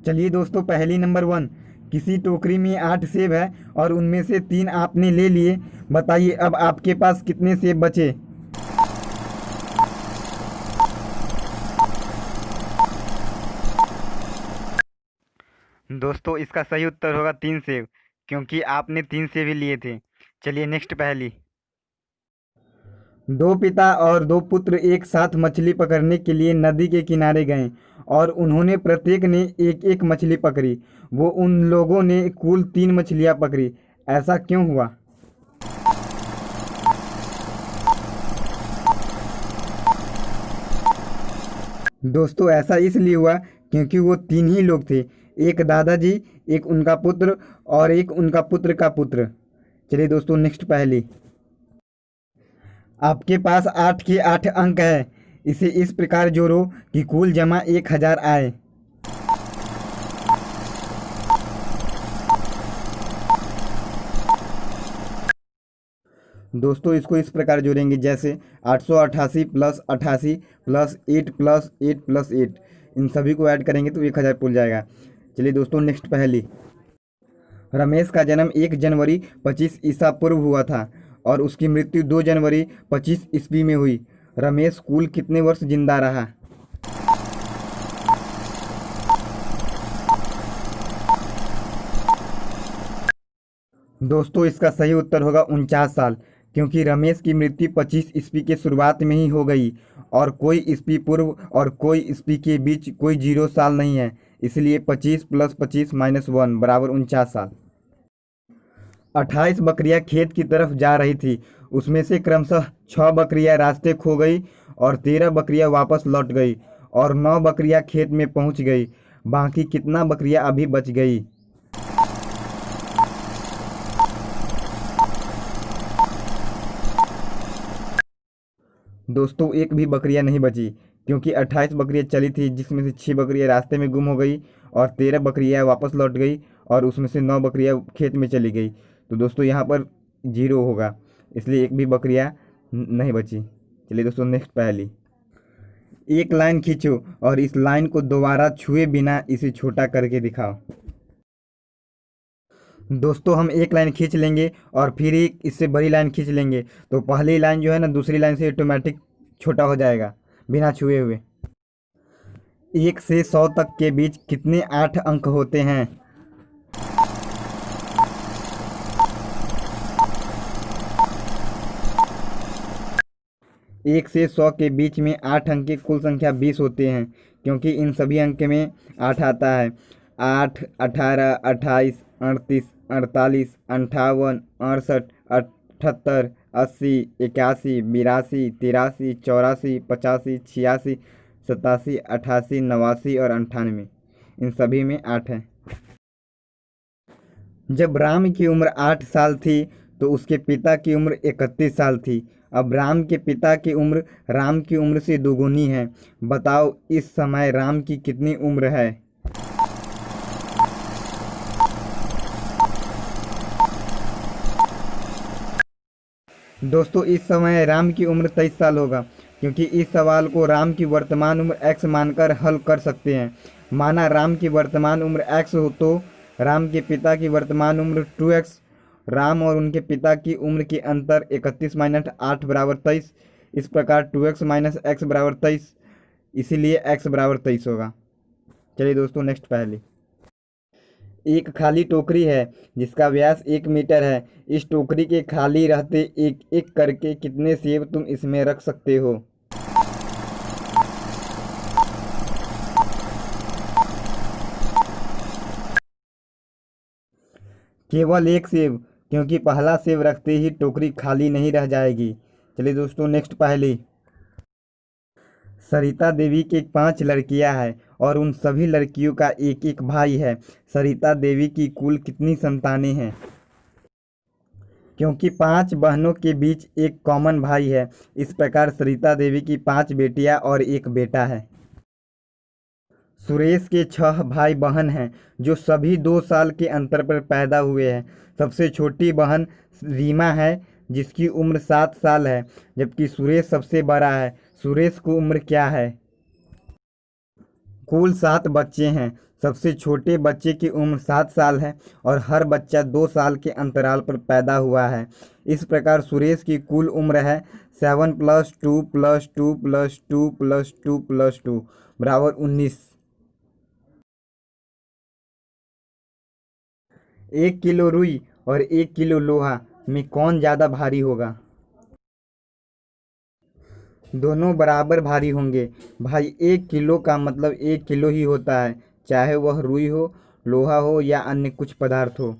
चलिए दोस्तों, पहेली नंबर 1। किसी टोकरी में 8 सेब है और उनमें से 3 आपने ले लिए। बताइए अब आपके पास कितने सेब बचे। दोस्तों इसका सही उत्तर होगा 3 सेब, क्योंकि आपने 3 सेब ही लिए थे। चलिए नेक्स्ट पहेली। दो पिता और दो पुत्र एक साथ मछली पकड़ने के लिए नदी के किनारे गए और उन्होंने प्रत्येक ने एक एक मछली पकड़ी। वो उन लोगों ने कुल 3 मछलियां पकड़ी। ऐसा क्यों हुआ। दोस्तों ऐसा इसलिए हुआ क्योंकि वो 3 ही लोग थे। एक दादाजी, एक उनका पुत्र और एक उनका पुत्र का पुत्र। चलिए दोस्तों नेक्स्ट पहेली। आपके पास 8 के 8 अंक है। इसे इस प्रकार जोड़ो कि कुल जमा 1000 आए। दोस्तों इसको इस प्रकार जोड़ेंगे जैसे 888 प्लस 88 प्लस 8 प्लस 8 प्लस 8। इन सभी को ऐड करेंगे तो 1000 पुल जाएगा। चलिए दोस्तों नेक्स्ट पहेली। रमेश का जन्म 1 जनवरी 25 ईसा पूर्व हुआ था और उसकी मृत्यु 2 जनवरी 25 ईस्वी में हुई। रमेश कुल कितने वर्ष जिंदा रहा। दोस्तों इसका सही उत्तर होगा 49 साल, क्योंकि रमेश की मृत्यु 25 ईस्वी के शुरुआत में ही हो गई और कोई ईस्वी पूर्व और कोई ईस्वी के बीच कोई 0 साल नहीं है। इसलिए 25 प्लस 25 माइनस 1 बराबर 49 साल। 28 बकरियां खेत की तरफ जा रही थी। उसमें से क्रमशः 6 बकरियां रास्ते खो गई और 13 बकरियां वापस लौट गई और 9 बकरियां खेत में पहुंच गई। बाकी कितना बकरियां अभी बच गई। दोस्तों एक भी बकरियां नहीं बची, क्योंकि 28 बकरियां चली थी जिसमें से 6 बकरियां रास्ते में गुम हो गई और 13 बकरियां वापस लौट गई और उसमें से 9 बकरियां खेत में चली गई। तो दोस्तों यहाँ पर 0 होगा, इसलिए एक भी बकरियां नहीं बची। चलिए दोस्तों नेक्स्ट पहेली। एक लाइन खींचो और इस लाइन को दोबारा छुए बिना इसे छोटा करके दिखाओ। दोस्तों हम एक लाइन खींच लेंगे और फिर एक इससे बड़ी लाइन खींच लेंगे, तो पहली लाइन जो है ना दूसरी लाइन से ऑटोमेटिक छोटा हो जाएगा बिना छुए हुए। 1 से 100 तक के बीच कितने 8 अंक होते हैं। 1 से 100 के बीच में 8 अंक की कुल संख्या 20 होते हैं, क्योंकि इन सभी अंक में 8 आता है। 8, 18, 28, 38, 48, 58, 68, 78, 80, 81, 82, 83, 84, 85, 86, 87, 88, 89 और 98। इन सभी में 8 है। जब राम की उम्र 8 साल थी तो उसके पिता की उम्र 31 साल थी। अब राम के पिता की उम्र राम की उम्र से दोगुनी है। बताओ इस समय राम की कितनी उम्र है। दोस्तों इस समय राम की उम्र 23 साल होगा, क्योंकि इस सवाल को राम की वर्तमान उम्र x मानकर हल कर सकते हैं। माना राम की वर्तमान उम्र x हो तो राम के पिता की वर्तमान उम्र 2x। राम और उनके पिता की उम्र के अंतर 31 माइनस 8 बराबर 23। इस प्रकार 2x माइनस एक्स बराबर 23, इसीलिए x बराबर 23 होगा। चलिए दोस्तों नेक्स्ट पहेली। एक खाली टोकरी है जिसका व्यास 1 मीटर है। इस टोकरी के खाली रहते एक एक करके कितने सेब तुम इसमें रख सकते हो। केवल 1 सेब, क्योंकि पहला सेब रखते ही टोकरी खाली नहीं रह जाएगी। चलिए दोस्तों नेक्स्ट पहेली। सरिता देवी के 5 लड़कियां हैं और उन सभी लड़कियों का एक एक भाई है। सरिता देवी की कुल कितनी संतानें हैं। क्योंकि 5 बहनों के बीच एक कॉमन भाई है, इस प्रकार सरिता देवी की 5 बेटियां और एक बेटा है। सुरेश के 6 भाई बहन हैं जो सभी 2 साल के अंतर पर पैदा हुए हैं। सबसे छोटी बहन रीमा है जिसकी उम्र 7 साल है, जबकि सुरेश सबसे बड़ा है। सुरेश की उम्र क्या है। कुल 7 बच्चे हैं। सबसे छोटे बच्चे की उम्र 7 साल है और हर बच्चा 2 साल के अंतराल पर पैदा हुआ है। इस प्रकार सुरेश की कुल उम्र है 7+2+2+2+2+2 बराबर 19। 1 किलो रुई और 1 किलो लोहा में कौन ज़्यादा भारी होगा? दोनों बराबर भारी होंगे भाई। 1 किलो का मतलब 1 किलो ही होता है, चाहे वह रुई हो, लोहा हो या अन्य कुछ पदार्थ हो।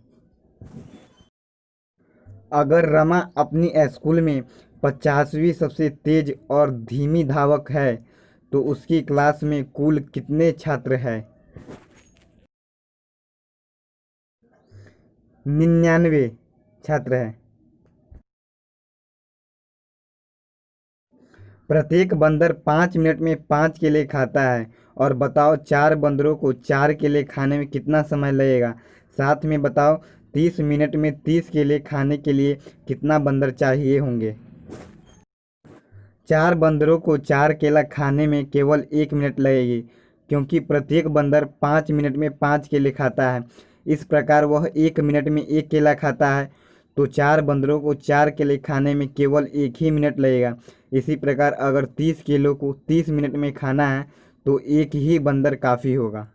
अगर रमा अपनी स्कूल में 50वीं सबसे तेज और धीमी धावक है तो उसकी क्लास में कुल कितने छात्र हैं? 99 छात्र हैं। प्रत्येक बंदर 5 मिनट में 5 केले खाता है और बताओ 4 बंदरों को 4 केले खाने में कितना समय लगेगा। साथ में बताओ 30 मिनट में 30 केले खाने के लिए कितना बंदर चाहिए होंगे। 4 बंदरों को 4 केला खाने में केवल 1 मिनट लगेगी, क्योंकि प्रत्येक बंदर 5 मिनट में 5 केले खाता है। इस प्रकार वह 1 मिनट में 1 केला खाता है, तो 4 बंदरों को 4 केले खाने में केवल 1 ही मिनट लगेगा। इसी प्रकार अगर 30 केलों को 30 मिनट में खाना है तो एक ही बंदर काफ़ी होगा।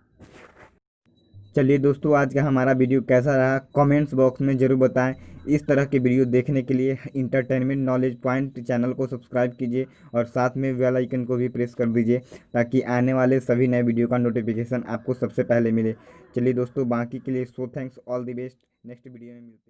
चलिए दोस्तों, आज का हमारा वीडियो कैसा रहा कमेंट्स बॉक्स में ज़रूर बताएं। इस तरह के वीडियो देखने के लिए इंटरटेनमेंट नॉलेज पॉइंट चैनल को सब्सक्राइब कीजिए और साथ में बेल आइकन को भी प्रेस कर दीजिए, ताकि आने वाले सभी नए वीडियो का नोटिफिकेशन आपको सबसे पहले मिले। चलिए दोस्तों, बाकी के लिए so thanks, all the best. Next video में मिलते हैं।